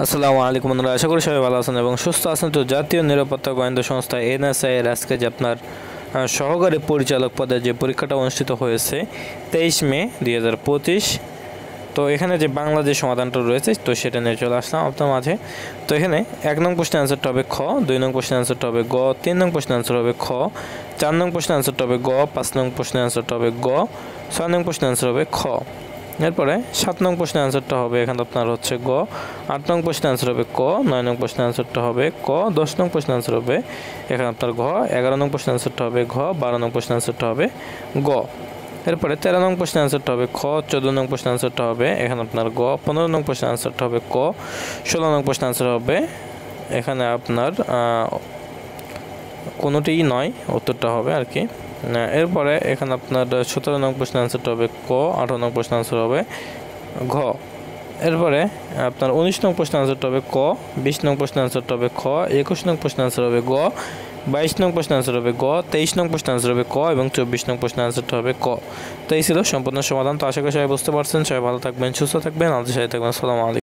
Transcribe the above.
আসসালামু আলাইকুম বন্ধুরা, আশা করি সবাই ভালো আছেন এবং সুস্থ আছেন। তো জাতীয় নিরাপত্তা গোয়েন্দা সংস্থা এনএসআই এর আজকে যে আপনার সহকারী পরিচালক পদে যে পরীক্ষাটা অনুষ্ঠিত হয়েছে 23 মে 2025। তো এখানে যে বাংলা যে সমাধানটা রয়েছে তো সেটা নিয়ে চলে আসলাম আপনার মাঝে। তো এখানে 1 নং প্রশ্নের অ্যান্সারটা হবে খ, 2 নং প্রশ্নের অ্যান্সারটা হবে গ, 3 নং প্রশ্নের অ্যান্সার হবে খ, 4 নং প্রশ্নের অ্যান্সারটা হবে গ, 5 নং প্রশ্নের অ্যান্সারটা হবে গ, 6 নং প্রশ্নের অ্যান্সার হবে খ। এরপরে 7 নং প্রশ্নের অ্যান্সারটা হবে এখানে আপনার হচ্ছে গ, 8 নং প্রশ্নের অ্যান্সার হবে ক, 9 নং প্রশ্নের অ্যান্সারটা হবে ক, 10 নং প্রশ্নের অ্যান্সার হবে এখানে আপনার ঘ, 11 নং প্রশ্নের অ্যান্সারটা হবে ঘ, 12 নং প্রশ্নের অ্যান্সারটা হবে গ। এরপরে 13 নং প্রশ্নের অ্যান্সারটা হবে খ, 14 নং প্রশ্নের অ্যান্সারটা হবে এখানে আপনার গ, 15 নং প্রশ্নের অ্যান্সারটা হবে ক, 16 নং প্রশ্নের অ্যান্সার হবে এখানে আপনার কোনোটিই নয়, উত্তরটা হবে আর কি। এরপরে এখানে আপনার 17 নং প্রশ্নের অ্যান্সারটা হবে ক, 18 নং প্রশ্নের অ্যান্সার হবে ঘ। এরপরে আপনার 19 নং প্রশ্নের অ্যান্সারটা হবে ক, 20 নং প্রশ্নের অ্যান্সারটা হবে খ, 21 নং প্রশ্নের অ্যান্সার হবে গ, 22 নং প্রশ্নের অ্যান্সার হবে গ, 23 নং প্রশ্নের অ্যান্সার হবে ক এবং 24 নং প্রশ্নের অ্যান্সারটা হবে ক। তো এই ছিল সম্পূর্ণ সমাধান। তো আশা করি সবাই বুঝতে পারছেন। সবাই ভালো থাকবেন, সুস্থ থাকবেন, আমাদের সাথে থাকবেন। আসসালামু আলাইকুম।